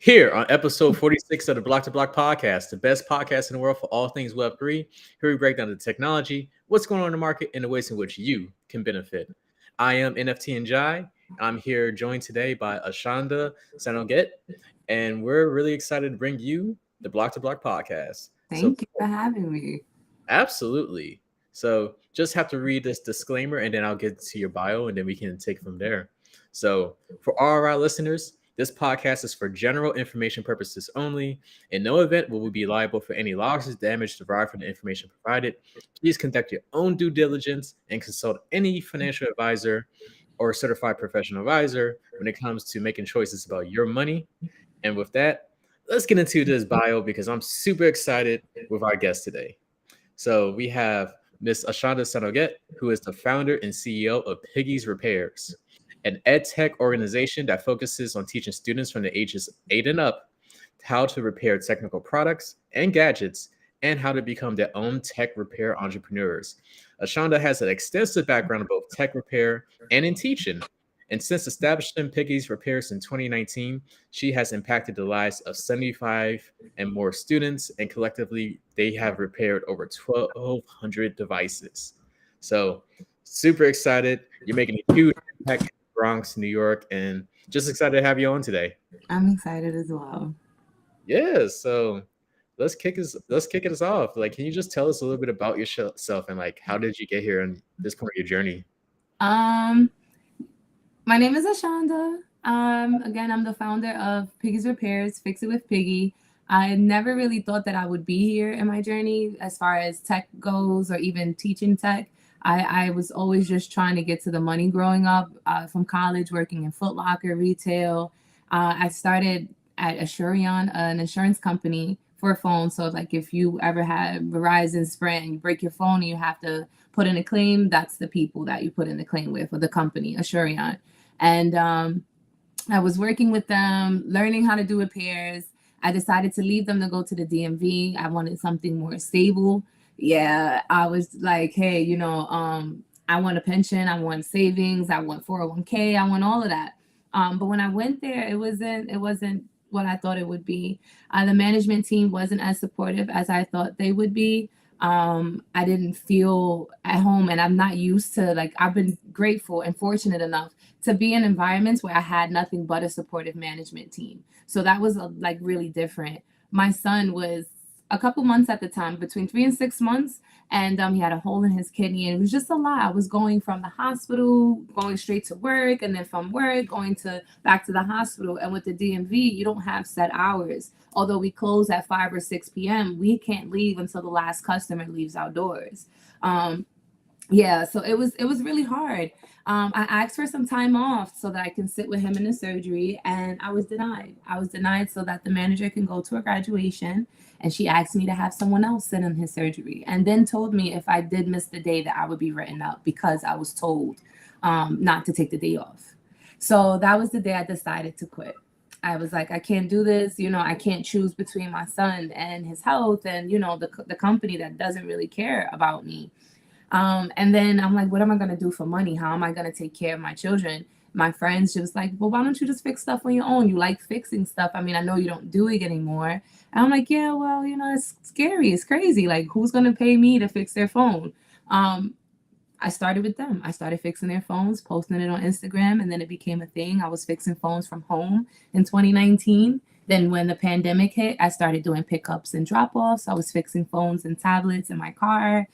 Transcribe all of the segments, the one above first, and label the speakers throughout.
Speaker 1: Here on episode 46 of the Block to Block podcast, the best podcast in the world for all things Web3, here we break down the technology, what's going on in the market, and the ways in which you can benefit. I am NFT and Jai. I'm here joined today by Ashonda Sanoguet, and we're really excited to bring you the Block to Block podcast. So,
Speaker 2: Thank you for having me.
Speaker 1: absolutely. So, just have to read this disclaimer, and then I'll get to your bio, and then we can take from there. So, for all of our listeners, this podcast is for general information purposes only. In no event will we be liable for any losses, damage derived from the information provided. Please conduct your own due diligence and consult any financial advisor or certified professional advisor when it comes to making choices about your money. And with that, let's get into this bio because I'm super excited with our guest today. So we have Miss Ashonda Sanoguet, who is the founder and CEO of Piggy's Repairs, an EdTech organization that focuses on teaching students from the ages 8 and up how to repair technical products and gadgets and how to become their own tech repair entrepreneurs. Ashonda has an extensive background in both tech repair and in teaching. And since establishing Piggy's Repairs in 2019, she has impacted the lives of 75 and more students, and collectively, they have repaired over 1,200 devices. So, super excited. You're making a huge impact in Bronx, New York, and just excited to have you on today.
Speaker 2: I'm excited as well.
Speaker 1: Yeah, so let's kick us off. Like, can you just tell us a little bit about yourself and like how did you get here and this point of your journey?
Speaker 2: Um, my name is Ashonda. Again, I'm the founder of Piggy's Repairs, Fix It with Piggy. I never really thought that I would be here in my journey as far as tech goes or even teaching tech. I was always just trying to get to the money growing up from college, working in Foot Locker, retail. I started at Assurion, an insurance company for a phone. So like if you ever had Verizon, Sprint, and you break your phone and you have to put in a claim, that's the people that you put in the claim with, or the company, Assurion. And I was working with them, learning how to do repairs. I decided to leave them to go to the DMV. I wanted something more stable. Yeah, I was like, hey, I want a pension, I want savings, I want 401k, I want all of that. But when I went there, it wasn't what I thought it would be. The management team wasn't as supportive as I thought they would be. I didn't feel at home, and I'm not used to, like, I've been grateful and fortunate enough to be in environments where I had nothing but a supportive management team. So that was like really different. My son was a couple months at the time, between 3 and 6 months, and he had a hole in his kidney, and it was just a lot. I was going from the hospital, going straight to work, and then from work going to back to the hospital. And with the DMV, you don't have set hours. Although we close at 5 or 6 p.m., we can't leave until the last customer leaves outdoors. Yeah, so it was really hard. I asked for some time off so that I can sit with him in the surgery, and I was denied. I was denied so that the manager can go to a graduation, and she asked me to have someone else sit in his surgery, and then told me if I did miss the day that I would be written up because I was told not to take the day off. So that was the day I decided to quit. I was like, I can't do this. I can't choose between my son and his health and, the company that doesn't really care about me. And then I'm like, what am I going to do for money? How am I going to take care of my children? My friends just like, well, why don't you just fix stuff on your own? You like fixing stuff. I mean, I know you don't do it anymore. And I'm like, yeah, well, it's scary. It's crazy. Like, who's going to pay me to fix their phone? I started with them. I started fixing their phones, posting it on Instagram, and then it became a thing. I was fixing phones from home in 2019. Then when the pandemic hit, I started doing pickups and drop-offs. I was fixing phones and tablets in my car.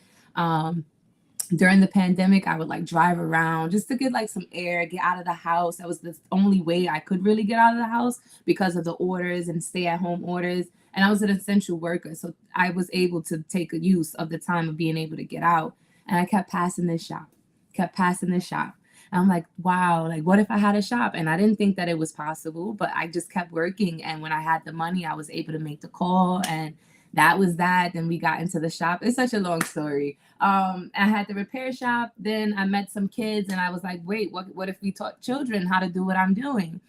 Speaker 2: During the pandemic, I would like drive around just to get like some air, get out of the house. That was the only way I could really get out of the house because of the orders and stay-at-home orders. And I was an essential worker, so I was able to take a use of the time of being able to get out. And I kept passing this shop, kept passing this shop. And I'm like, wow, like what if I had a shop? And I didn't think that it was possible, but I just kept working. And when I had the money, I was able to make the call, and that was that. Then we got into the shop. It's such a long story. I had the repair shop. Then I met some kids, and I was like, wait, what if we taught children how to do what I'm doing?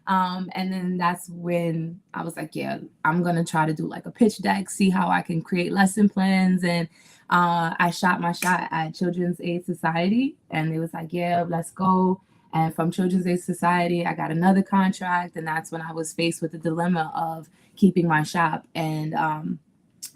Speaker 2: And then that's when I was like, yeah, I'm going to try to do like a pitch deck, see how I can create lesson plans. And I shot my shot at Children's Aid Society, and they was like, yeah, let's go. And from Children's Aid Society, I got another contract. And that's when I was faced with the dilemma of keeping my shop and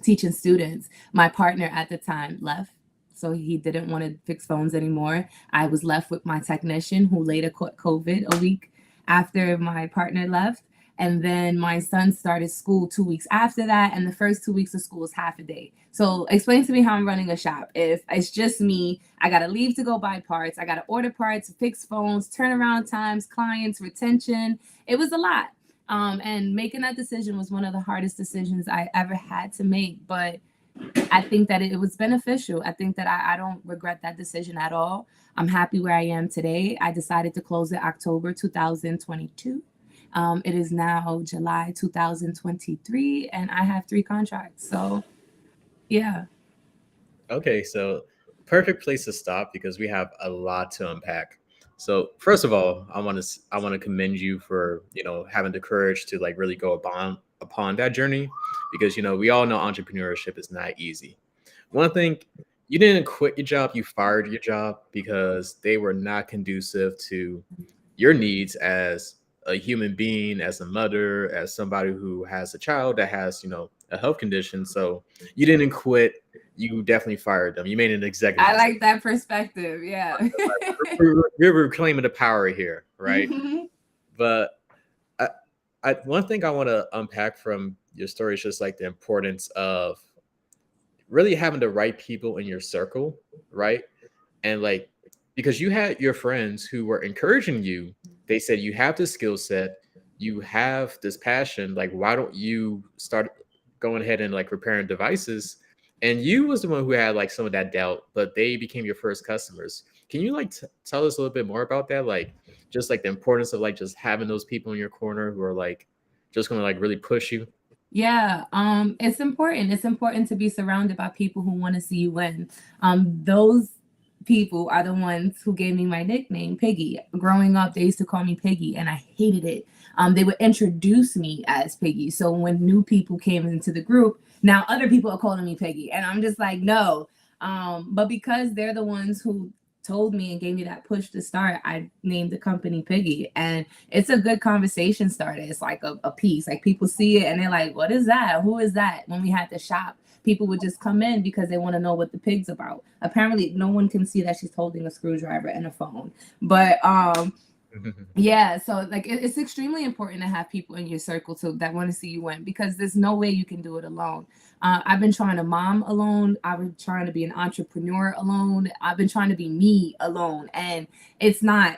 Speaker 2: teaching students. My partner at the time left. So he didn't want to fix phones anymore. I was left with my technician who later caught COVID a week after my partner left. And then my son started school 2 weeks after that. And the first 2 weeks of school is half a day. So explain to me how I'm running a shop. If it's just me, I got to leave to go buy parts. I got to order parts, fix phones, turnaround times, clients, retention. It was a lot. And making that decision was one of the hardest decisions I ever had to make. But I think that it was beneficial. I think that I don't regret that decision at all. I'm happy where I am today. I decided to close it October 2022. It is now July 2023, and I have 3 contracts. So, yeah.
Speaker 1: Okay, so perfect place to stop because we have a lot to unpack. So first of all, I want to commend you for having the courage to like really go upon that journey because we all know entrepreneurship is not easy. One thing, you didn't quit your job, you fired your job because they were not conducive to your needs as a human being, as a mother, as somebody who has a child that has, a health condition. So you didn't quit. You definitely fired them. You made an executive
Speaker 2: I
Speaker 1: decision.
Speaker 2: like that perspective. Yeah.
Speaker 1: We're reclaiming the power here, right? But one thing I want to unpack from your story is just like the importance of really having the right people in your circle, right? And like, because you had your friends who were encouraging you, they said, you have this skill set, you have this passion. Like, why don't you start going ahead and like repairing devices? And you was the one who had like some of that doubt, but they became your first customers. Can you like tell us a little bit more about that? Like, just like the importance of like just having those people in your corner who are like just going to like really push you.
Speaker 2: Yeah, it's important. It's important to be surrounded by people who want to see you win. Those people are the ones who gave me my nickname, Piggy. Growing up, they used to call me Piggy, and I hated it. They would introduce me as Piggy. So when new people came into the group, now other people are calling me Piggy, and I'm just like, no. But because they're the ones who told me and gave me that push to start, I named the company Piggy. And it's a good conversation starter. It's like a piece. Like people see it and they're like, what is that? Who is that? When we had the shop, people would just come in because they want to know what the pig's about. Apparently, no one can see that she's holding a screwdriver and a phone. But yeah, so like it's extremely important to have people in your circle that want to see you win because there's no way you can do it alone. I've been trying to mom alone. I've been trying to be an entrepreneur alone. I've been trying to be me alone, and it's not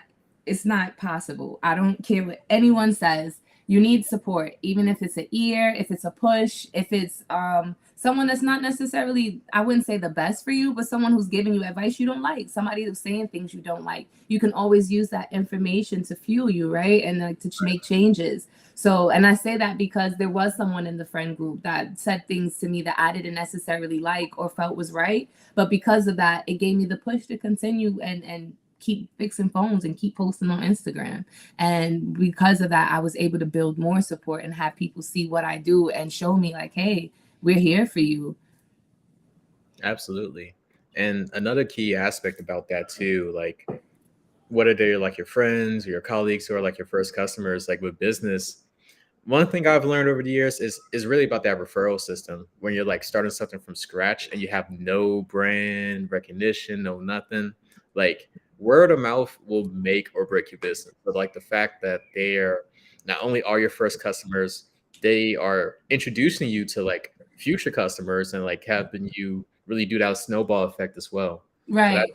Speaker 2: possible. I don't care what anyone says. You need support, even if it's an ear, if it's a push, if it's someone that's not necessarily, I wouldn't say the best for you, but someone who's giving you advice you don't like, somebody who's saying things you don't like. You can always use that information to fuel you, right? And like to make changes. So, and I say that because there was someone in the friend group that said things to me that I didn't necessarily like or felt was right. But because of that, it gave me the push to continue and keep fixing phones and keep posting on Instagram. And because of that, I was able to build more support and have people see what I do and show me like, hey, we're here for you.
Speaker 1: Absolutely. And another key aspect about that too, like whether they're like your friends or your colleagues who are like your first customers, like with business, one thing I've learned over the years is really about that referral system when you're like starting something from scratch and you have no brand recognition, no nothing. Like word of mouth will make or break your business. But like the fact that they are not only are your first customers, they are introducing you to like future customers and like having you really do that snowball effect as well. So that,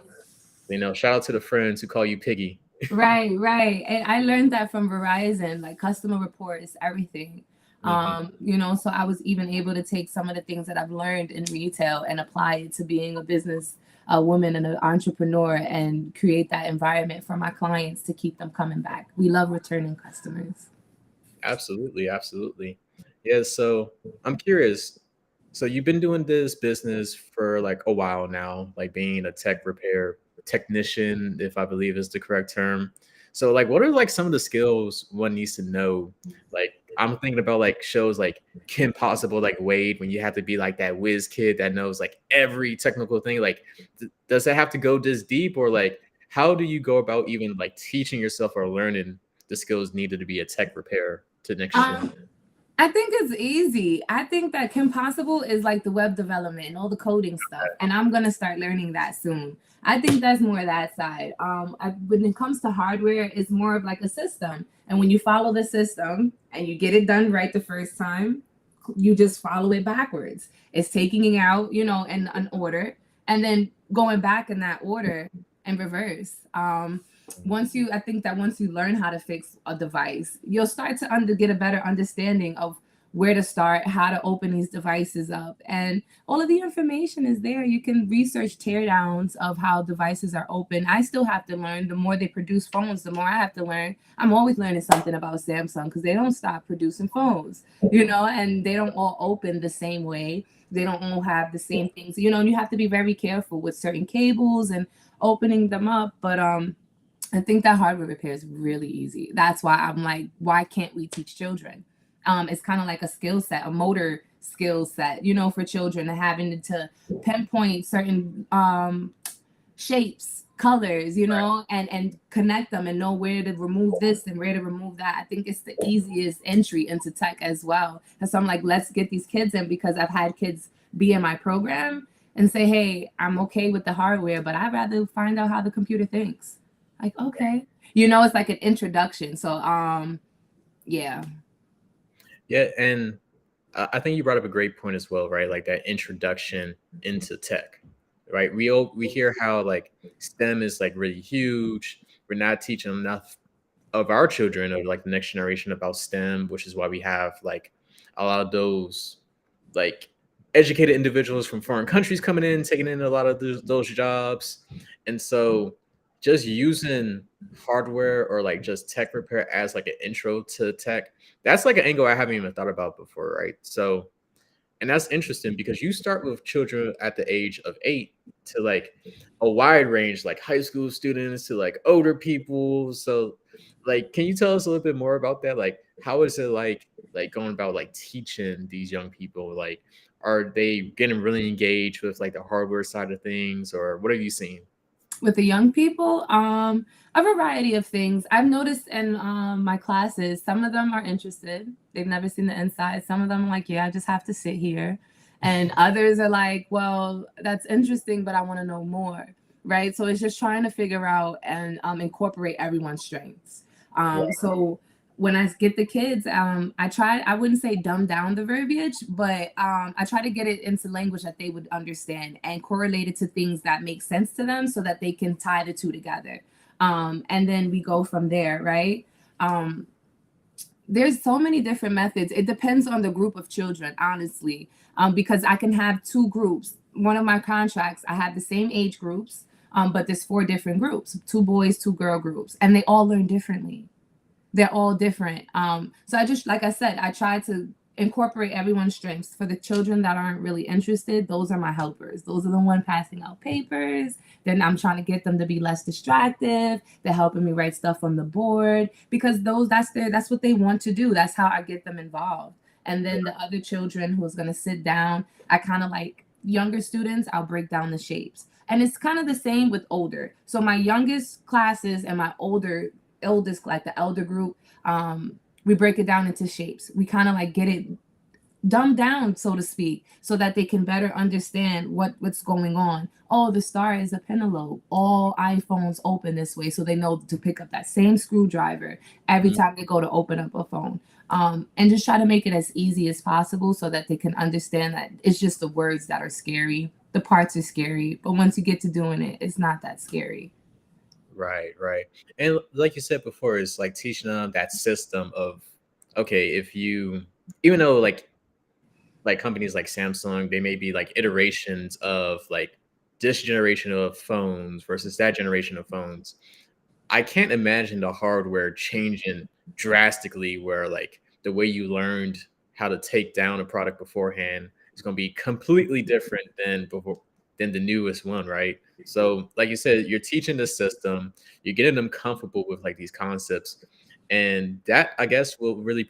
Speaker 2: Right.
Speaker 1: shout out to the friends who call you Piggy.
Speaker 2: Right. And I learned that from Verizon, like customer reports, everything.
Speaker 1: Mhm.
Speaker 2: So I was even able to take some of the things that I've learned in retail and apply it to being a business woman and an entrepreneur and create that environment for my clients to keep them coming back. We love returning customers.
Speaker 1: Absolutely, absolutely. Yeah, so I'm curious. So you've been doing this business for like a while now, like being a tech repair technician, if I believe is the correct term. So like what are like some of the skills one needs to know? Like I'm thinking about like shows like Kim Possible, like Wade, when you have to be like that whiz kid that knows like every technical thing. Like does it have to go this deep or like how do you go about even like teaching yourself or learning the skills needed to be a tech repair to next gen?
Speaker 2: Um, I think it's easy. I think that Kim Possible is like the web development and all the coding stuff, and I'm gonna start learning that soon. I think that's more that side. When it comes to hardware, it's more of like a system, and when you follow the system and you get it done right the first time, you just follow it backwards. It's taking it out, in an order, and then going back in that order in reverse. I think that once you learn how to fix a device, you'll start to get a better understanding of where to start, how to open these devices up, and all of the information is there. You can research teardowns of how devices are open. I still have to learn. The more they produce phones, the more I have to learn. I'm always learning something about Samsung because they don't stop producing phones, and they don't all open the same way. They don't all have the same things, and you have to be very careful with certain cables and opening them up. But I think that hardware repair is really easy. That's why I'm like, why can't we teach children? It's kind of like a skill set, a motor skill set, for children, and having to pinpoint certain shapes, colors, and connect them and know where to remove this and where to remove that. I think it's the easiest entry into tech as well. And so I'm like, let's get these kids in, because I've had kids be in my program and say, hey, I'm okay with the hardware, but I'd rather find out how the computer thinks. Like, okay. It's like an introduction. So, yeah.
Speaker 1: Yeah, and I think you brought up a great point as well, right? Like that introduction into tech, right? We hear how like STEM is like really huge. We're not teaching enough of our children or like the next generation about STEM, which is why we have like a lot of those like educated individuals from foreign countries coming in, taking in a lot of those jobs. And so just using hardware or like just tech repair as like an intro to tech, that's like an angle I haven't even thought about before, right? So, and that's interesting because you start with children at the age of 8 to like a wide range, like high school students to like older people. So, like, can you tell us a little bit more about that? Like, how is it like going about like teaching these young people? Like, are they getting really engaged with like the hardware side of things, or what have you seen?
Speaker 2: With the young people, a variety of things. I've noticed in my classes, some of them are interested. They've never seen the inside. Some of them are like, yeah, I just have to sit here. And others are like, well, that's interesting, but I want to know more. Right. So it's just trying to figure out and incorporate everyone's strengths. So when I get the kids, I wouldn't say dumb down the verbiage, but I try to get it into language that they would understand and correlate it to things that make sense to them so that they can tie the two together. And then we go from there, right? There's so many different methods. It depends on the group of children, honestly, because I can have two groups. One of my contracts, I have the same age groups, but there's 4 different groups, 2 boys, 2 girl groups, and they all learn differently. They're all different. So I just, like I said, I try to incorporate everyone's strengths. For the children that aren't really interested, those are my helpers. Those are the ones passing out papers. Then I'm trying to get them to be less distractive. They're helping me write stuff on the board because that's what they want to do. That's how I get them involved. And then the other children who's going to sit down, I kind of like younger students, I'll break down the shapes. And it's kind of the same with older. So my youngest classes and my eldest, like the elder group, we break it down into shapes. We kind of like get it dumbed down, so to speak, so that they can better understand what's going on. Oh, the star is a penelope. All iPhones open this way, so they know to pick up that same screwdriver every time they go to open up a phone. And just try to make it as easy as possible so that they can understand that it's just the words that are scary. The parts are scary, but once you get to doing it, it's not that scary.
Speaker 1: Right. And like you said before, it's like teaching them that system of, okay, if you, even though like companies like Samsung, they may be like iterations of like this generation of phones versus that generation of phones. I can't imagine the hardware changing drastically where like the way you learned how to take down a product beforehand is going to be completely different than the newest one, right? So, like you said, you're teaching the system, you're getting them comfortable with like these concepts, and that I guess will really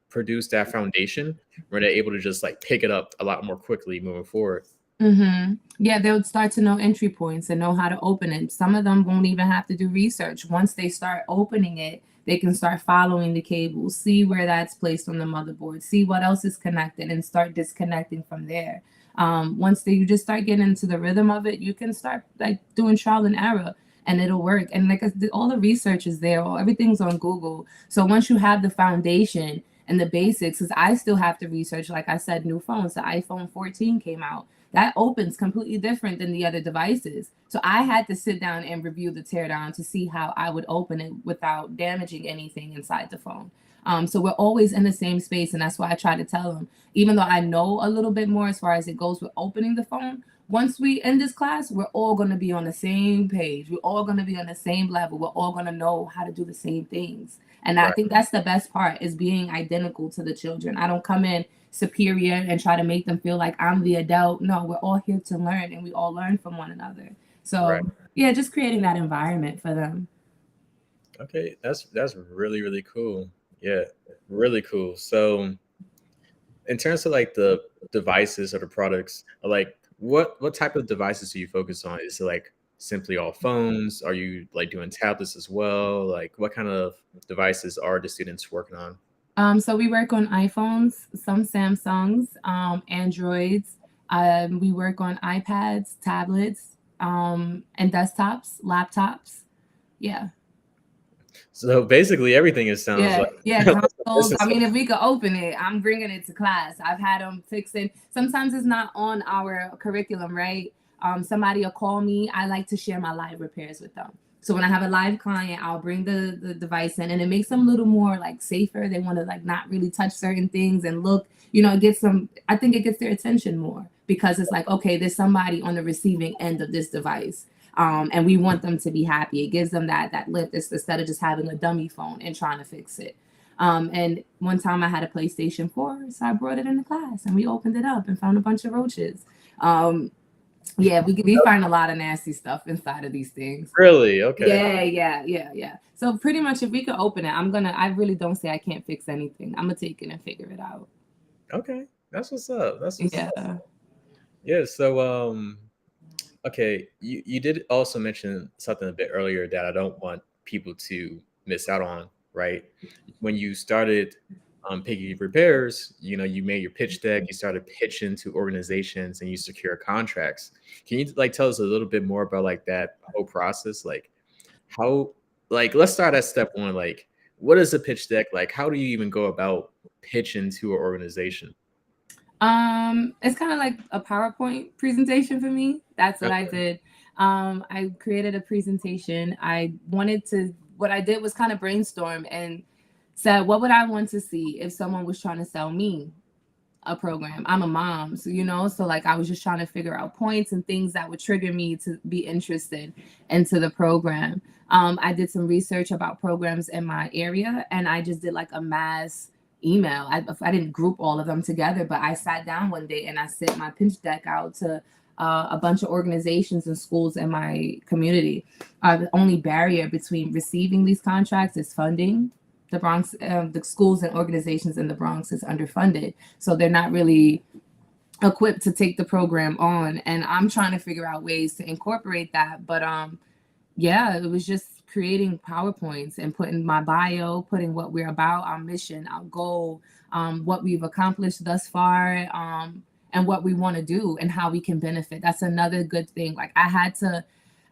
Speaker 1: produce that foundation where they're able to just like pick it up a lot more quickly moving forward.
Speaker 2: Yeah, they'll start to know entry points and know how to open it. Some of them won't even have to do research. Once they start opening it, they can start following the cables, see where that's placed on the motherboard, see what else is connected, and start disconnecting from there. Once you just start getting into the rhythm of it, you can start like doing trial and error, and it'll work. And like all the research is there, everything's on Google. So once you have the foundation and the basics, because I still have to research, like I said, new phones. The iPhone 14 came out, that opens completely different than the other devices. So I had to sit down and review the teardown to see how I would open it without damaging anything inside the phone. So we're always in the same space, and that's why I try to tell them, even though I know a little bit more as far as it goes with opening the phone, once we end this class, we're all going to be on the same page. We're all going to be on the same level. We're all going to know how to do the same things. And I
Speaker 1: Right.
Speaker 2: think that's the best part, is being identical to the children. I don't come in superior and try to make them feel like I'm the adult. No, we're all here to learn, and we all learn from one another.
Speaker 1: Right.
Speaker 2: So yeah, just creating that environment for them.
Speaker 1: Okay. That's really, really cool. Yeah. Really cool. So in terms of like the devices or the products, like what type of devices do you focus on? Is it like simply all phones? Are you like doing tablets as well? Like what kind of devices are the students working on?
Speaker 2: So we work on iPhones, some Samsungs, Androids. We work on iPads, tablets, and desktops, laptops. Yeah.
Speaker 1: So basically everything, it sounds like.
Speaker 2: Yeah,
Speaker 1: This
Speaker 2: consoles. I
Speaker 1: is
Speaker 2: mean, if we could open it, I'm bringing it to class. I've had them fixing. Sometimes it's not on our curriculum, right? Somebody will call me. I like to share my live repairs with them. So when I have a live client, I'll bring the device in, and it makes them a little more like safer. They want to like not really touch certain things and look. It gets them. I think it gets their attention more because it's like, okay, there's somebody on the receiving end of this device, and we want them to be happy. It gives them that lift, instead of just having a dummy phone and trying to fix it. And one time I had a PlayStation 4, so I brought it into class and we opened it up and found a bunch of roaches. Um, yeah, we find a lot of nasty stuff inside of these things.
Speaker 1: really okay.
Speaker 2: Yeah. So pretty much, if we could open it, I really don't say I can't fix anything. I'm gonna take it and figure it out.
Speaker 1: Okay. That's what's up. That's what's up.
Speaker 2: Yeah.
Speaker 1: Yeah. So okay, you did also mention something a bit earlier that I don't want people to miss out on, right? When you started Piggy Repairs, you made your pitch deck, you started pitching to organizations, and you secure contracts. Can you like tell us a little bit more about like that whole process? Like how, like let's start at step one. Like, what is a pitch deck? Like, how do you even go about pitching to an organization?
Speaker 2: It's kind of like a PowerPoint presentation for me. That's what I
Speaker 1: Okay.
Speaker 2: did. I created a presentation. What I did was kind of brainstorm and said, what would I want to see if someone was trying to sell me a program? I'm a mom, so like I was just trying to figure out points and things that would trigger me to be interested into the program. I did some research about programs in my area, and I just did like a mass email. I didn't group all of them together, but I sat down one day and I sent my pitch deck out to a bunch of organizations and schools in my community. The only barrier between receiving these contracts is funding. The Bronx, the schools and organizations in the Bronx is underfunded, so they're not really equipped to take the program on. And I'm trying to figure out ways to incorporate that. But yeah, it was just creating PowerPoints and putting my bio, putting what we're about, our mission, our goal, what we've accomplished thus far, and what we want to do and how we can benefit. That's another good thing. Like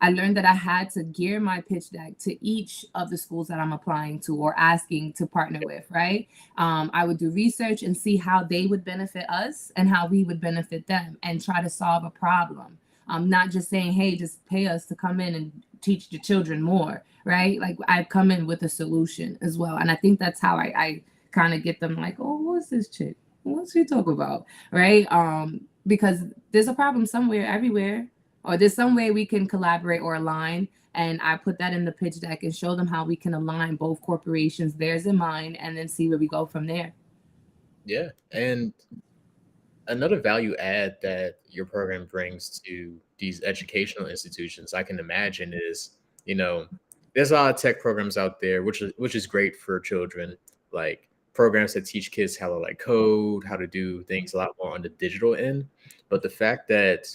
Speaker 2: I learned that I had to gear my pitch deck to each of the schools that I'm applying to or asking to partner with, right? I would do research and see how they would benefit us and how we would benefit them and try to solve a problem. Not just saying, hey, just pay us to come in and teach the children more, right? Like I come in with a solution as well. And I think that's how I kind of get them like, oh, what's this chick? What's she talk about? Right? Because there's a problem somewhere, everywhere, or there's some way we can collaborate or align. And I put that in the pitch deck and show them how we can align both corporations, theirs and mine, and then see where we go from there.
Speaker 1: Yeah. And another value add that your program brings to these educational institutions, I can imagine, is there's a lot of tech programs out there, which is great for children. Like programs that teach kids how to like code, how to do things a lot more on the digital end. But the fact that,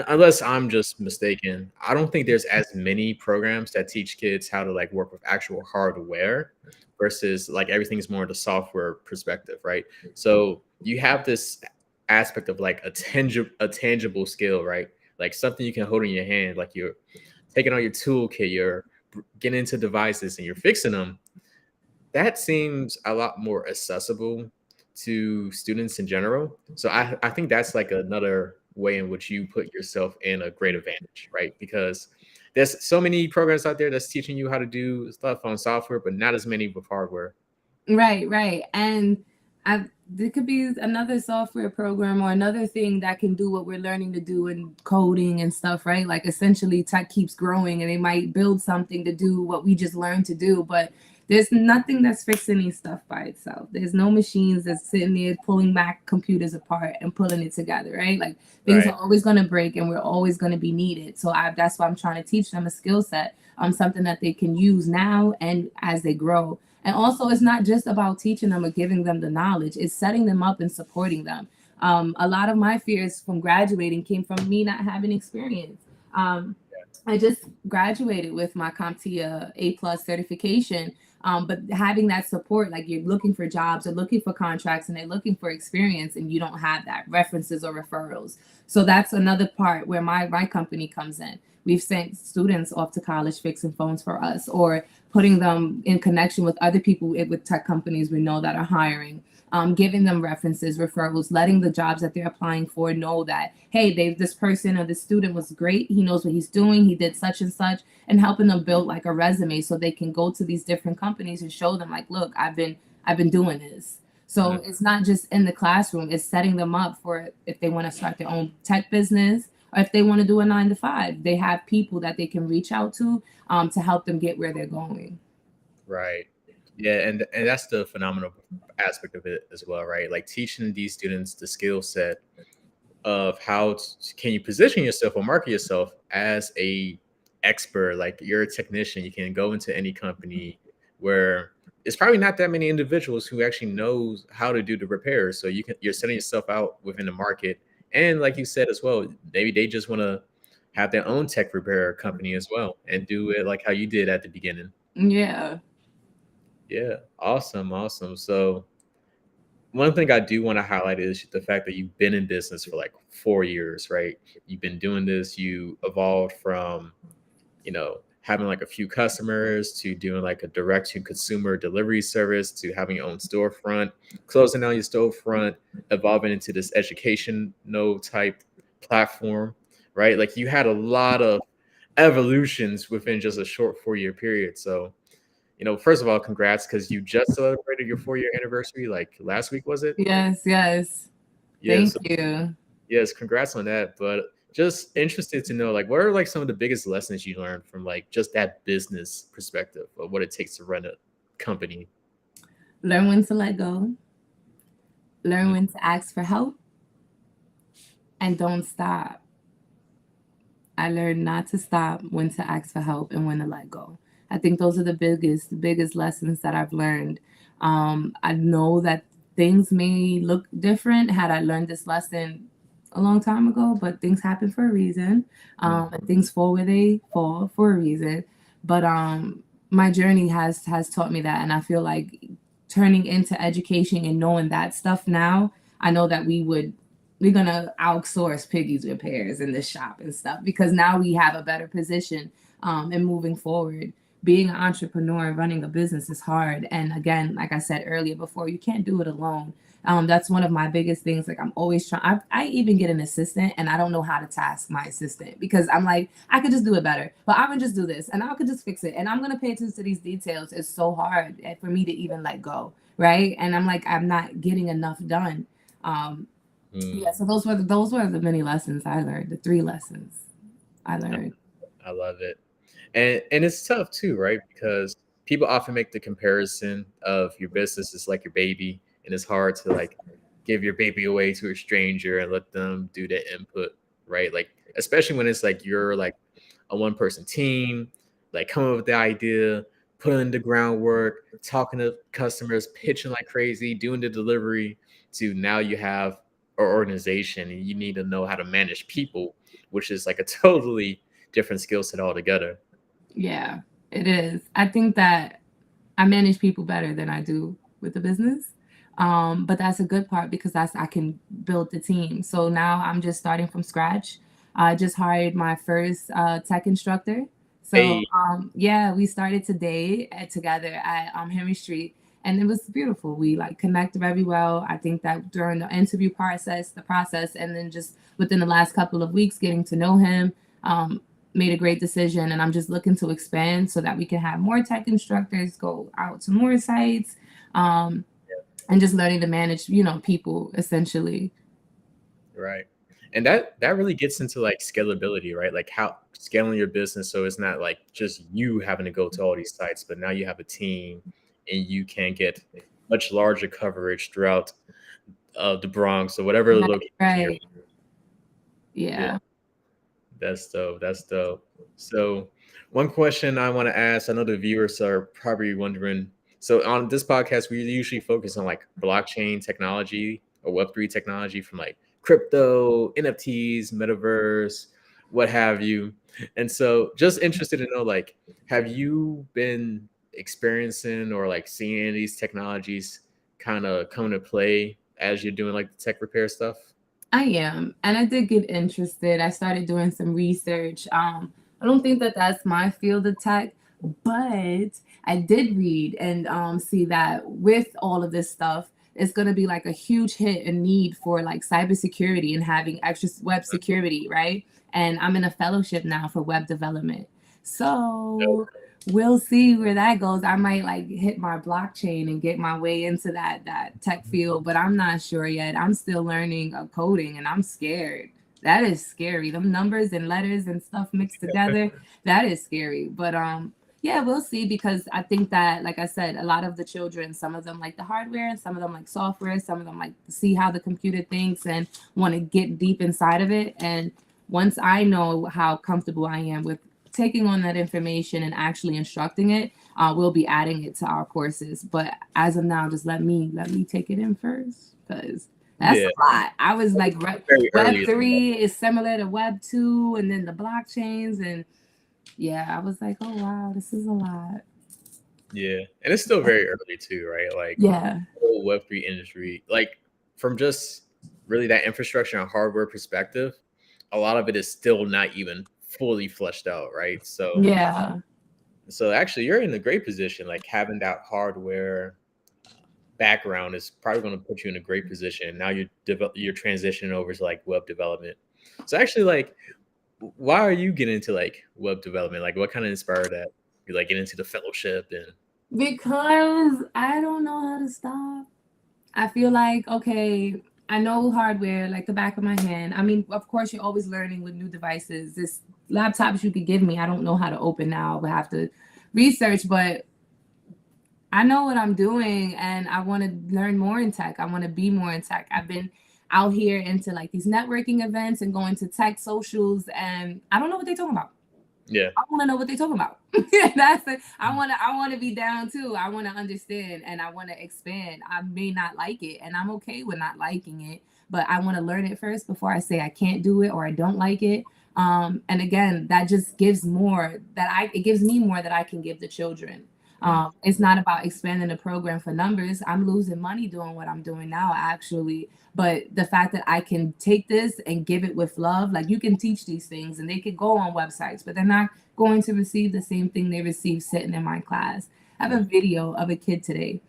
Speaker 1: unless I'm just mistaken, I don't think there's as many programs that teach kids how to like work with actual hardware versus like everything's more the software perspective, right? So you have this aspect of like a tangible skill, right? Like something you can hold in your hand, like you're taking on your toolkit, you're getting into devices and you're fixing them. That seems a lot more accessible to students in general. So I think that's like another way in which you put yourself in a great advantage, right? Because there's so many programs out there that's teaching you how to do stuff on software, but not as many with hardware.
Speaker 2: Right, right. And there could be another software program or another thing that can do what we're learning to do in coding and stuff, right? Like essentially tech keeps growing and they might build something to do what we just learned to do, but there's nothing that's fixing these stuff by itself. There's no machines that's sitting there pulling back computers apart and pulling it together, right? Like things
Speaker 1: Right.
Speaker 2: are always going to break and we're always going to be needed. So that's why I'm trying to teach them a skill set, something that they can use now and as they grow. And also, it's not just about teaching them or giving them the knowledge, it's setting them up and supporting them. A lot of my fears from graduating came from me not having experience. I just graduated with my CompTIA A+ certification, but having that support, like you're looking for jobs or looking for contracts and they're looking for experience and you don't have that, references or referrals. So that's another part where my company comes in. We've sent students off to college fixing phones for us or putting them in connection with other people with tech companies we know that are hiring, giving them references, referrals, letting the jobs that they're applying for know that, hey, this person or this student was great. He knows what he's doing. He did such and such, and helping them build like a resume so they can go to these different companies and show them like, look, I've been doing this. So it's not just in the classroom, it's setting them up for if they want to start their own tech business or if they want to do a 9 to 5, they have people that they can reach out to help them get where they're going.
Speaker 1: Right. Yeah, and that's the phenomenal aspect of it as well, right? Like teaching these students the skill set of how can you position yourself or market yourself as a expert. Like you're a technician, you can go into any company where it's probably not that many individuals who actually knows how to do the repairs. So you're setting yourself out within the market. And like you said as well, maybe they just want to have their own tech repair company as well and do it like how you did at the beginning.
Speaker 2: Yeah.
Speaker 1: Yeah, awesome, awesome. So one thing I do want to highlight is the fact that you've been in business for like 4 years, right? You've been doing this. You evolved from, having like a few customers to doing like a direct to consumer delivery service to having your own storefront, closing down your storefront, evolving into this education no type platform, right? Like you had a lot of evolutions within just a short 4 year period. So first of all, congrats because you just celebrated your 4 year anniversary like last week, was it?
Speaker 2: Yes, yes. Thank
Speaker 1: Yes.
Speaker 2: you.
Speaker 1: Yes, congrats on that. But just interested to know, like, what are like some of the biggest lessons you learned from like just that business perspective of what it takes to run a company?
Speaker 2: Learn when to let go, learn
Speaker 1: Mm.
Speaker 2: when to ask for help, and don't stop. I learned not to stop, when to ask for help, and when to let go. I think those are the biggest lessons that I've learned. I know that things may look different had I learned this lesson a long time ago, but things happen for a reason. And things fall where they fall for a reason. But my journey has taught me that, and I feel like turning into education and knowing that stuff now, I know that we're gonna outsource Piggy's repairs in this shop and stuff because now we have a better position and moving forward. Being an entrepreneur and running a business is hard, and again, like I said earlier before, you can't do it alone. That's one of my biggest things. Like I'm always trying. I even get an assistant, and I don't know how to task my assistant because I'm like, I could just do it better, but I would just do this, and I could just fix it, and I'm gonna pay attention to these details. It's so hard for me to even let go, right? And I'm like, I'm not getting enough done. Um,
Speaker 1: Mm.
Speaker 2: yeah, so those were the many lessons I learned, the 3 lessons I learned.
Speaker 1: I love it. And it's tough too, right? Because people often make the comparison of your business is like your baby, and it's hard to like give your baby away to a stranger and let them do the input, right? Like especially when it's like you're like a one person team, like come up with the idea, putting in the groundwork, talking to customers, pitching like crazy, doing the delivery, to now you have an organization and you need to know how to manage people, which is like a totally different skill set altogether.
Speaker 2: Yeah, it is. I think that I manage people better than I do with the business. But that's a good part because that's I can build the team. So now I'm just starting from scratch. I just hired my first tech instructor. So
Speaker 1: Hey,
Speaker 2: yeah, we started today together at Henry Street, and it was beautiful. We like connected very well. I think that during the interview process, and then just within the last couple of weeks, getting to know him. Made a great decision, and I'm just looking to expand so that we can have more tech instructors go out to more sites, um, and just learning to manage people essentially.
Speaker 1: right. And that really gets into like scalability, right? Like how scaling your business so it's not like just you having to go to all these sites, but now you have a team and you can get much larger coverage throughout the Bronx or whatever
Speaker 2: Right,
Speaker 1: location you're.
Speaker 2: right.
Speaker 1: Yeah,
Speaker 2: Yeah.
Speaker 1: that's dope. That's dope. So, one question I want to ask, I know the viewers are probably wondering. So, on this podcast, we usually focus on like blockchain technology or Web3 technology from like crypto, NFTs, metaverse, what have you. And so, just interested to know, like, have you been experiencing or like seeing any of these technologies kind of come to play as you're doing like the tech repair stuff?
Speaker 2: I am, and I did get interested. I started doing some research. I don't think that that's my field of tech, but I did read and see that with all of this stuff, it's going to be like a huge hit and need for like cybersecurity and having extra web security, right? And I'm in a fellowship now for web development, so we'll see where that goes. I might like hit my blockchain and get my way into that tech field, but I'm not sure yet. I'm still learning coding and I'm scared. That is scary. Them numbers and letters and stuff mixed together, that is scary. But yeah, we'll see because I think that like I said, a lot of the children, some of them like the hardware and some of them like software, some of them like to see how the computer thinks and want to get deep inside of it. And once I know how comfortable I am with taking on that information and actually instructing it, we'll be adding it to our courses. But as of now, just let me take it in first because that's
Speaker 1: Yeah,
Speaker 2: a lot. I was like,
Speaker 1: very
Speaker 2: Web
Speaker 1: early.
Speaker 2: 3 is similar to Web 2, and then the blockchains, and yeah, I was like, oh wow, this is a lot.
Speaker 1: Yeah, and it's still very early too, right? Like
Speaker 2: Yeah,
Speaker 1: the whole Web3 industry, like from just really that infrastructure and hardware perspective, a lot of it is still not even fully fleshed out, right?
Speaker 2: yeah.
Speaker 1: So actually, you're in a great position. Like having that hardware background is probably going to put you in a great position. Now you're transitioning over to like web development. So actually, like, why are you getting into like web development? Like, what kind of inspired that? You like get into the fellowship and
Speaker 2: Because I don't know how to stop. I feel like, okay, I know hardware like the back of my hand. I mean, of course, you're always learning with new devices. This laptops you could give me, I don't know how to open now. I would have to research, but I know what I'm doing and I want to learn more in tech. I want to be more in tech. I've been out here into like these networking events and going to tech socials, and I don't know what they're talking about.
Speaker 1: yeah.
Speaker 2: I want to know what they're talking about. That's it. I want to be down too. I want to understand and I want to expand. I may not like it and I'm okay with not liking it, but I want to learn it first before I say I can't do it or I don't like it. And again, that just gives more it gives me more that I can give the children. It's not about expanding the program for numbers. I'm losing money doing what I'm doing now, actually. But the fact that I can take this and give it with love, like you can teach these things and they could go on websites, but they're not going to receive the same thing they receive sitting in my class. I have a video of a kid today.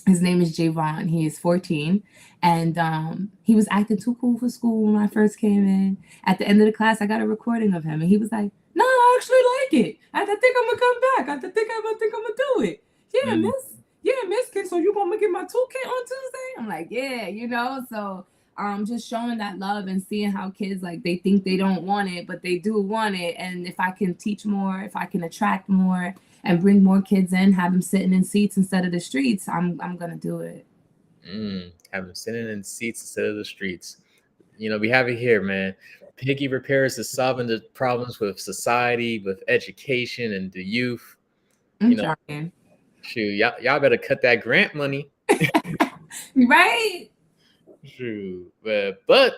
Speaker 2: His name is Javon. He is 14. And he was acting too cool for school when I first came in. At the end of the class, I got a recording of him. And he was like, no, I actually like it. I think I'm going to come back. I think I'm going to do it. Yeah,
Speaker 1: Mm,
Speaker 2: miss. Yeah, miss kid. So you going to get my toolkit on Tuesday? I'm like, yeah, So just showing that love and seeing how kids, like, they think they don't want it, but they do want it. And if I can teach more, if I can attract more, and bring more kids in, have them sitting in seats instead of the streets, I'm gonna do it.
Speaker 1: have them sitting in seats instead of the streets. You know, we have it here, man. Piggy Repairs is solving the problems with society, with education and the youth. You
Speaker 2: I'm
Speaker 1: know,
Speaker 2: trying.
Speaker 1: shoot, y'all better cut that grant money.
Speaker 2: Right?
Speaker 1: True. But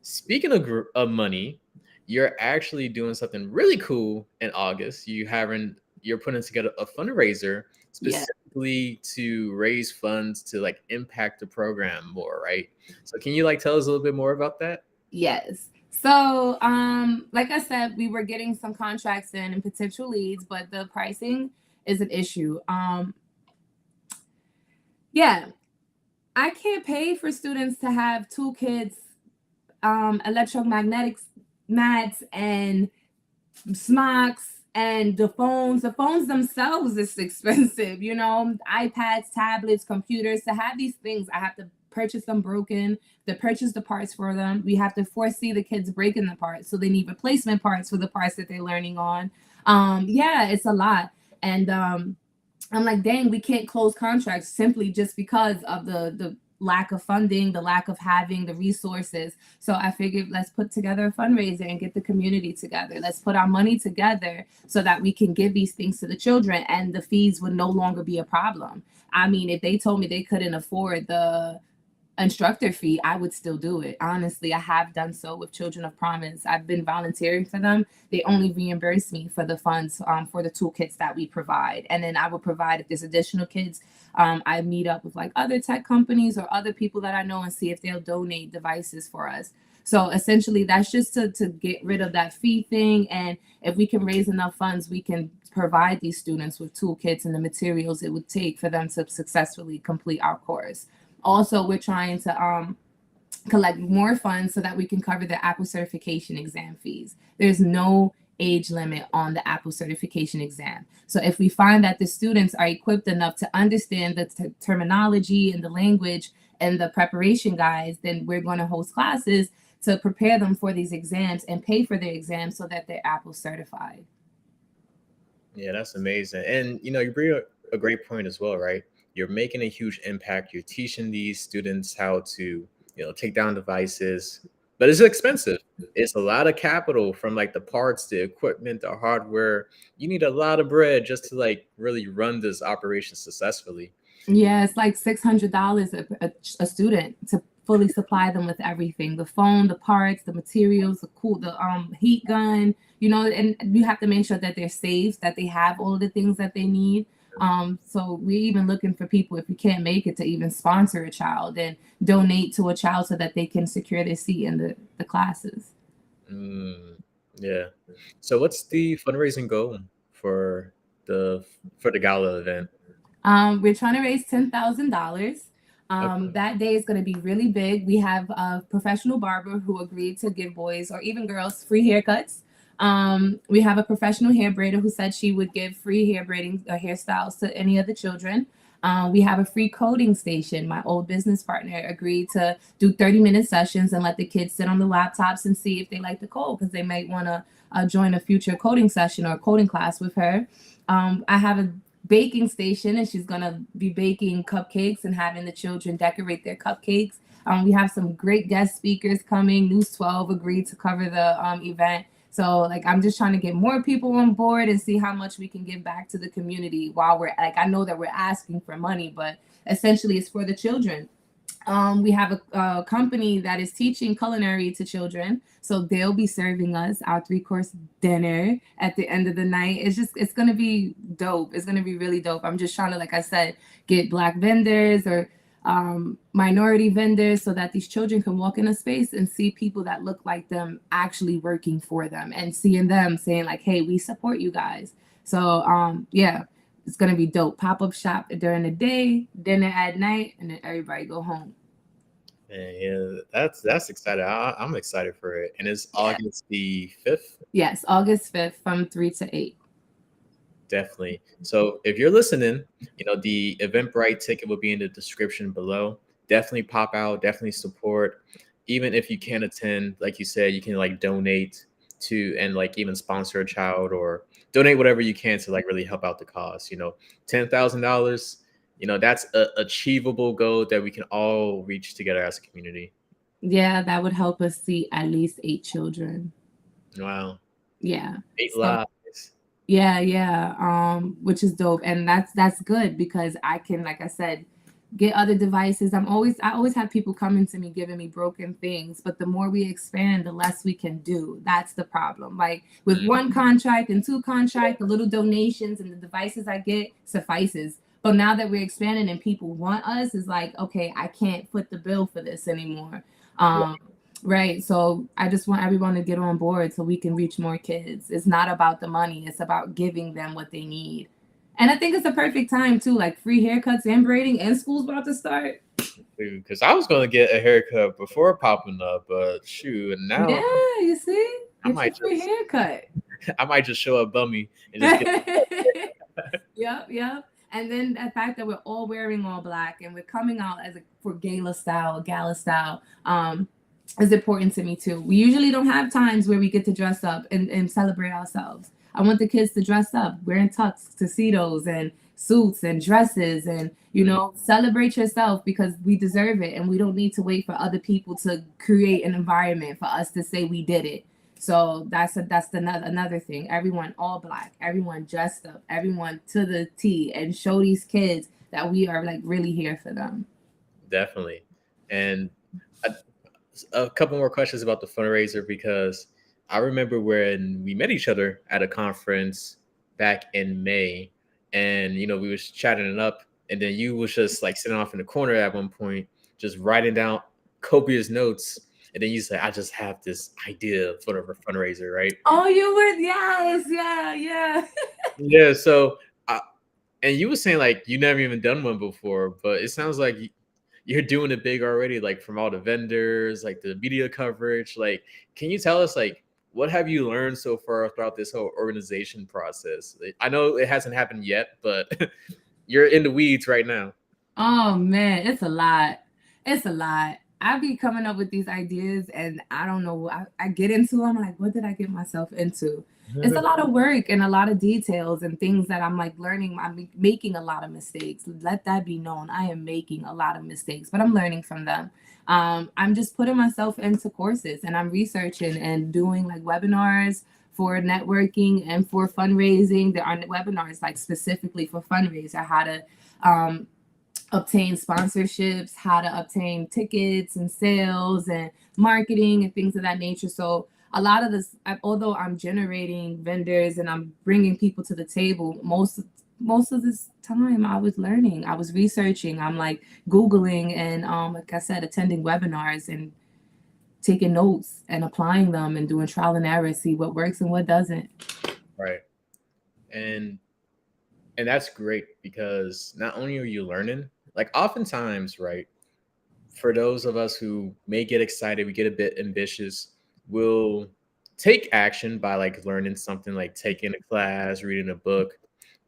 Speaker 1: speaking of money, you're actually doing something really cool in August. You're putting together a fundraiser
Speaker 2: Yeah.
Speaker 1: specifically to raise funds to like impact the program more, right? So can you like tell us a little bit more about that?
Speaker 2: Yes. So, like I said, we were getting some contracts in and potential leads, but the pricing is an issue. Yeah, I can't pay for students to have two kids, electromagnetics mats and smocks and the phones themselves is expensive, iPads, tablets, computers. To have these things, I have to purchase them broken, to purchase the parts for them. We have to foresee the kids breaking the parts, so they need replacement parts for the parts that they're learning on. Yeah, it's a lot. And I'm like, dang, we can't close contracts simply just because of the lack of funding, the lack of having the resources. So I figured, let's put together a fundraiser and get the community together. Let's put our money together so that we can give these things to the children and the fees would no longer be a problem. I mean, if they told me they couldn't afford the instructor fee, I would still do it. Honestly, I have done so with Children of Promise. I've been volunteering for them. They only reimburse me for the funds, for the toolkits that we provide. And then I will provide, if there's additional kids, I meet up with like other tech companies or other people that I know and see if they'll donate devices for us. So essentially, that's just to get rid of that fee thing. And if we can raise enough funds, we can provide these students with toolkits and the materials it would take for them to successfully complete our course. Also, we're trying to collect more funds so that we can cover the Apple certification exam fees. There's no age limit on the Apple certification exam. So if we find that the students are equipped enough to understand the terminology and the language and the preparation guides, then we're going to host classes to prepare them for these exams and pay for their exams so that they're Apple certified.
Speaker 1: Yeah, that's amazing. And you bring a great point as well, right? You're making a huge impact. You're teaching these students how to, take down devices, but it's expensive. It's a lot of capital from like the parts, the equipment, the hardware. You need a lot of bread just to like really run this operation successfully.
Speaker 2: Yeah, it's like $600 a student to fully supply them with everything: the phone, the parts, the materials, the heat gun. And you have to make sure that they're safe, that they have all of the things that they need. So we're even looking for people, if you can't make it, to even sponsor a child and donate to a child so that they can secure their seat in the classes.
Speaker 1: Mm, yeah. So what's the fundraising goal for the for the gala event?
Speaker 2: We're trying to raise $10,000.
Speaker 1: Okay.
Speaker 2: That day is going to be really big. We have a professional barber who agreed to give boys or even girls free haircuts. We have a professional hair braider who said she would give free hair braiding or hairstyles to any of the children. We have a free coding station. My old business partner agreed to do 30-minute sessions and let the kids sit on the laptops and see if they like the code, because they might want to join a future coding session or a coding class with her. I have a baking station, and she's gonna be baking cupcakes and having the children decorate their cupcakes. We have some great guest speakers coming. News 12 agreed to cover the event. So like, I'm just trying to get more people on board and see how much we can give back to the community, while we're like, I know that we're asking for money, but essentially it's for the children. We have a company that is teaching culinary to children, so they'll be serving us our 3-course dinner at the end of the night. It's gonna be dope. It's gonna be really dope. I'm just trying to, like I said, get Black vendors or minority vendors so that these children can walk in a space and see people that look like them actually working for them, and seeing them saying like, hey, we support you guys. So yeah, it's gonna be dope. Pop-up shop during the day, dinner at night, and then everybody go home.
Speaker 1: And yeah, that's exciting. I'm excited for it. And it's
Speaker 2: Yeah.
Speaker 1: August the 5th.
Speaker 2: Yes, August 5th from 3 to 8.
Speaker 1: Definitely. So if you're listening, the Eventbrite ticket will be in the description below. Definitely pop out, definitely support. Even if you can't attend, like you said, you can like donate to, and like even sponsor a child or donate whatever you can to like really help out the cause. $10,000, that's a achievable goal that we can all reach together as a community.
Speaker 2: Yeah, that would help us see at least 8 children.
Speaker 1: Wow.
Speaker 2: Yeah.
Speaker 1: 8
Speaker 2: So
Speaker 1: lives.
Speaker 2: Yeah, which is dope, and that's good because I can, like I said, get other devices. I always have people coming to me giving me broken things, but the more we expand, the less we can do. That's the problem. Like with one contract and two contract, the little donations and the devices I get suffices. But now that we're expanding and people want us, it's like, okay, I can't foot the bill for this anymore. Um, right. So I just want everyone to get on board so we can reach more kids. It's not about the money, it's about giving them what they need. And I think it's a perfect time too, like free haircuts and braiding, and school's about to start.
Speaker 1: Because I was gonna get a haircut before popping up, but shoot, and
Speaker 2: Yeah,
Speaker 1: now
Speaker 2: you see,
Speaker 1: I
Speaker 2: get your
Speaker 1: might
Speaker 2: free
Speaker 1: just
Speaker 2: haircut.
Speaker 1: I might just show up bummy and just get.
Speaker 2: Yep. And then the fact that we're all wearing all black and we're coming out as for gala style, is important to me too. We usually don't have times where we get to dress up and celebrate ourselves. I want the kids to dress up, wearing tux, tuxedos, and suits and dresses, and celebrate yourself because we deserve it, and we don't need to wait for other people to create an environment for us to say we did it. So that's another thing. Everyone all black, everyone dressed up, everyone to the T, and show these kids that we are like really here for them.
Speaker 1: Definitely. And a couple more questions about the fundraiser because I remember when we met each other at a conference back in May, and we was chatting it up, and then you was just like sitting off in the corner at one point, just writing down copious notes, and then you said, "I just have this idea for a fundraiser, right?"
Speaker 2: Oh, you were, yes, yeah.
Speaker 1: Yeah. So, and you were saying like you never even done one before, but it sounds like you're doing it big already, like from all the vendors, like the media coverage. Like, can you tell us like what have you learned so far throughout this whole organization process? I know it hasn't happened yet, but you're in the weeds right now.
Speaker 2: Oh man, it's a lot. It's a lot. I be coming up with these ideas and I don't know. I get into them like, what did I get myself into? It's a lot of work and a lot of details and things that I'm like learning. I'm making a lot of mistakes. Let that be known. I am making a lot of mistakes, but I'm learning from them. I'm just putting myself into courses and I'm researching and doing like webinars for networking and for fundraising. There are webinars like specifically for fundraiser, how to um, obtain sponsorships, how to obtain tickets and sales and marketing and things of that nature. So a lot of this, although I'm generating vendors and I'm bringing people to the table, most of this time I was learning, I was researching, I'm like Googling and like I said, attending webinars and taking notes and applying them and doing trial and error, see what works and what doesn't.
Speaker 1: Right. And that's great because not only are you learning, like oftentimes, right, for those of us who may get excited, we get a bit ambitious, we'll take action by like learning something, like taking a class, reading a book.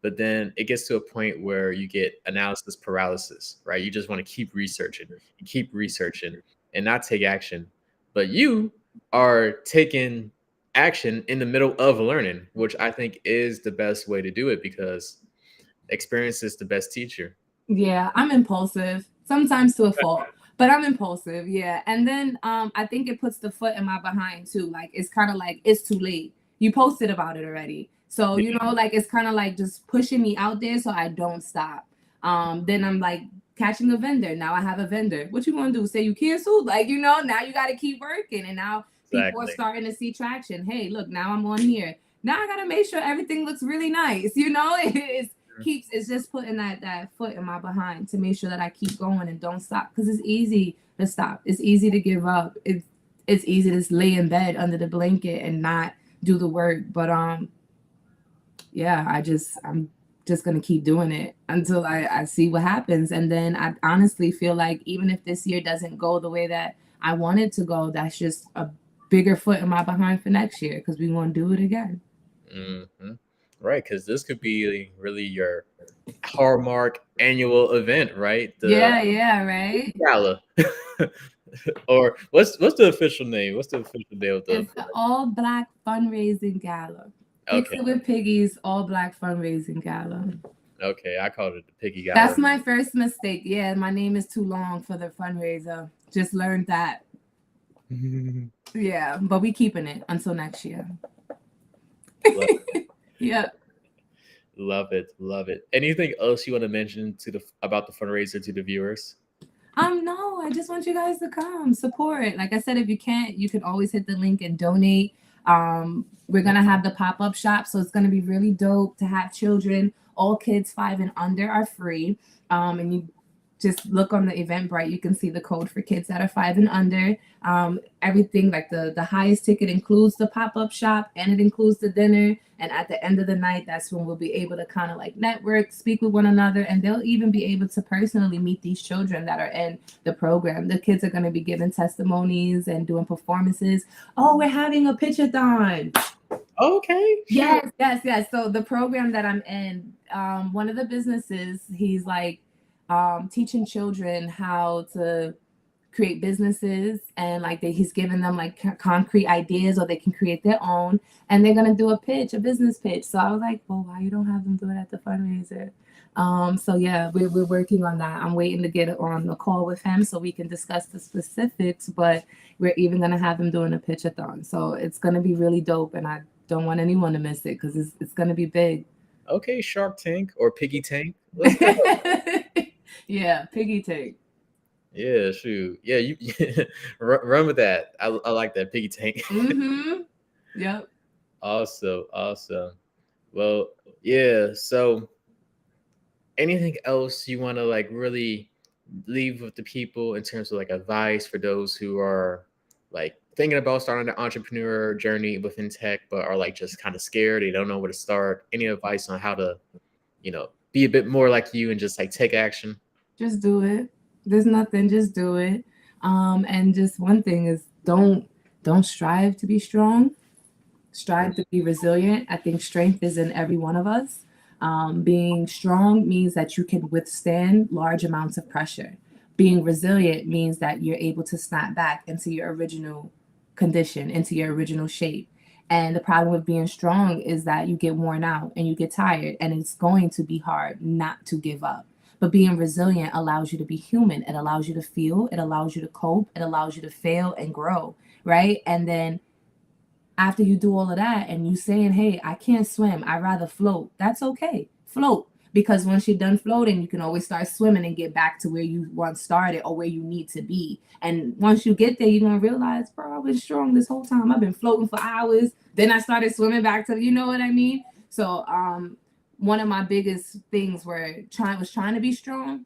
Speaker 1: But then it gets to a point where you get analysis paralysis, right? You just want to keep researching and not take action. But you are taking action in the middle of learning, which I think is the best way to do it because experience is the best teacher.
Speaker 2: Yeah, I'm impulsive, sometimes to a fault, but I'm impulsive. Yeah. And then I think it puts the foot in my behind too. Like it's kind of like it's too late. You posted about it already. So, like it's kind of like just pushing me out there so I don't stop. Then I'm like catching a vendor. Now I have a vendor. What you want to do? Say you canceled? Like, now you got to keep working. And now people are
Speaker 1: Exactly.
Speaker 2: starting to see traction. Hey, look, now I'm on here. Now I got to make sure everything looks really nice. It's just putting that foot in my behind to make sure that I keep going and don't stop because it's easy to stop. It's easy to give up. It's easy to just lay in bed under the blanket and not do the work. But yeah, I'm just gonna keep doing it until I see what happens. And then I honestly feel like even if this year doesn't go the way that I want it to go, that's just a bigger foot in my behind for next year because we want to do it again.
Speaker 1: Hmm. Right, because this could be really your hallmark annual event, right? The
Speaker 2: Yeah, right.
Speaker 1: gala, or what's the official name? What's the official name of the?
Speaker 2: It's the all black fundraising gala. Fix
Speaker 1: Okay,
Speaker 2: it with Piggy's all black fundraising gala.
Speaker 1: okay, I called it the Piggy Gala.
Speaker 2: That's my first mistake. Yeah, my name is too long for the fundraiser. Just learned that. Yeah, but we keeping it until next year.
Speaker 1: Love
Speaker 2: Yeah.
Speaker 1: Love it, love it. Anything else you want to mention to the about the fundraiser to the viewers?
Speaker 2: No, I just want you guys to come support. Like I said, if you can't, you can always hit the link and donate. We're gonna have the pop-up shop, so it's gonna be really dope to have children. All kids 5 and under are free. And you just look on the Eventbrite, you can see the code for kids that are 5 and under. Everything like the highest ticket includes the pop-up shop and it includes the dinner. And at the end of the night, that's when we'll be able to kind of like network, speak with one another, and they'll even be able to personally meet these children that are in the program. The kids are going to be giving testimonies and doing performances. Oh, we're having a pitch-a-thon.
Speaker 1: Okay. Sure.
Speaker 2: Yes. So the program that I'm in, one of the businesses, he's like teaching children how to create businesses, and like he's giving them like concrete ideas, or they can create their own, and they're gonna do a business pitch. So I was like, well, why you don't have them do it at the fundraiser? So yeah, we're working on that. I'm waiting to get on a call with him so we can discuss the specifics, but we're even gonna have him doing a pitch-a-thon. So it's gonna be really dope, and I don't want anyone to miss it because it's gonna be big.
Speaker 1: Okay, Shark Tank or Piggy Tank. Let's go.
Speaker 2: Yeah, Piggy Tank.
Speaker 1: Yeah, shoot. Yeah, you run with that. I like that Piggy Tank.
Speaker 2: Yep.
Speaker 1: Awesome. Well, yeah. So, anything else you want to like really leave with the people in terms of like advice for those who are like thinking about starting an entrepreneur journey within tech, but are like just kind of scared? They don't know where to start. Any advice on how to, be a bit more like you and just like take action?
Speaker 2: Just do it. There's nothing, just do it. And just one thing is don't strive to be strong. Strive to be resilient. I think strength is in every one of us. Being strong means that you can withstand large amounts of pressure. Being resilient means that you're able to snap back into your original condition, into your original shape. And the problem with being strong is that you get worn out and you get tired, and it's going to be hard not to give up. But being resilient allows you to be human. It allows you to feel, it allows you to cope, it allows you to fail and grow, right? And then after you do all of that and you saying, hey, I can't swim, I'd rather float, that's okay. Float. Because once you're done floating, you can always start swimming and get back to where you once started or where you need to be. And once you get there, you're going to realize, bro, I've been strong this whole time. I've been floating for hours. Then I started swimming back to, you know what I mean? So one of my biggest things was trying to be strong.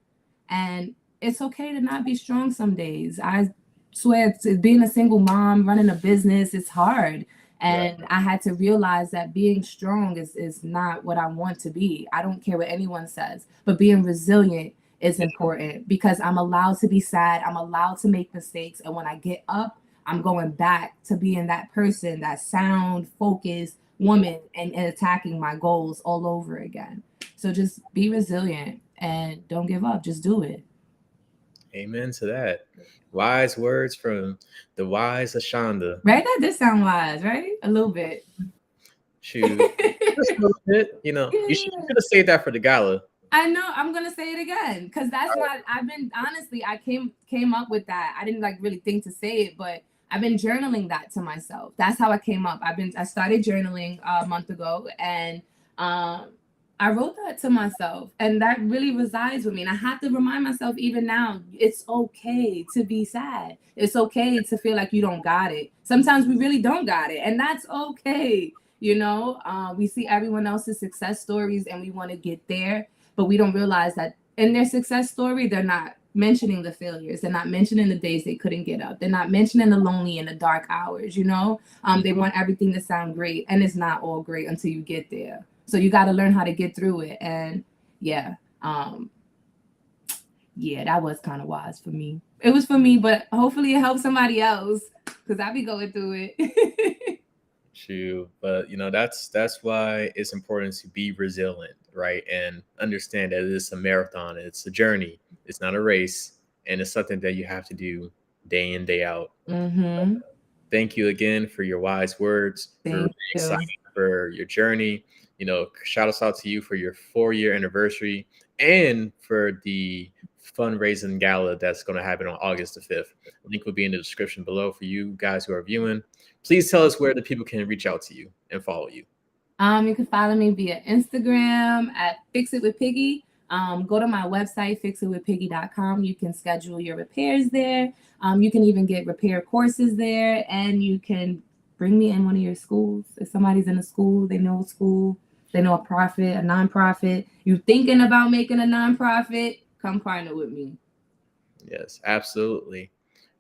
Speaker 2: And it's okay to not be strong some days. I swear, being a single mom, running a business, it's hard. And I had to realize that being strong is not what I want to be. I don't care what anyone says, but being resilient is important because I'm allowed to be sad. I'm allowed to make mistakes. And when I get up, I'm going back to being that person, that sound, focused woman, and attacking my goals all over again. So just be resilient and don't give up. Just do it.
Speaker 1: Amen to that. Wise words from the wise Ashonda.
Speaker 2: Right? That did sound wise, right? A little bit.
Speaker 1: Shoot. Just a little bit. You should have saved that for the gala.
Speaker 2: I know. I'm gonna say it again because that's not. I've been honestly. I came up with that. I didn't like really think to say it, but I've been journaling that to myself. That's how I came up. I started journaling a month ago, and I wrote that to myself, and that really resides with me. And I have to remind myself even now, it's okay to be sad. It's okay to feel like you don't got it. Sometimes we really don't got it, and that's okay. We see everyone else's success stories and we want to get there, but we don't realize that in their success story, they're not mentioning the failures. They're not mentioning the days they couldn't get up. They're not mentioning the lonely and the dark hours, They want everything to sound great, and it's not all great until you get there. So you got to learn how to get through it. And that was kind of wise for me. It was for me, but hopefully it helps somebody else because I be going through it.
Speaker 1: True. But that's why it's important to be resilient, right? And understand that it's a marathon, it's a journey, it's not a race, and it's something that you have to do day in, day out. Thank you again for your wise words. We're really excited for your journey. Shout us out to you for your 4-year anniversary and for the fundraising gala that's going to happen on August the 5th. Link will be in the description below for you guys who are viewing. Please tell us where the people can reach out to you and follow you.
Speaker 2: You can follow me via Instagram at Fix It with Piggy. Go to my website, fixitwithpiggy.com. You can schedule your repairs there. You can even get repair courses there, and you can bring me in one of your schools. If somebody's in a school, they know a profit, a nonprofit. You thinking about making a nonprofit? Come partner with me.
Speaker 1: Yes, absolutely.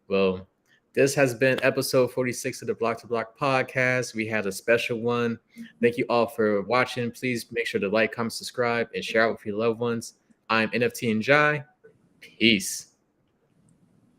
Speaker 1: Well, this has been episode 46 of the Block to Block podcast. We had a special one. Thank you all for watching. Please make sure to like, comment, subscribe, and share out with your loved ones. I'm NFT and Jai. Peace.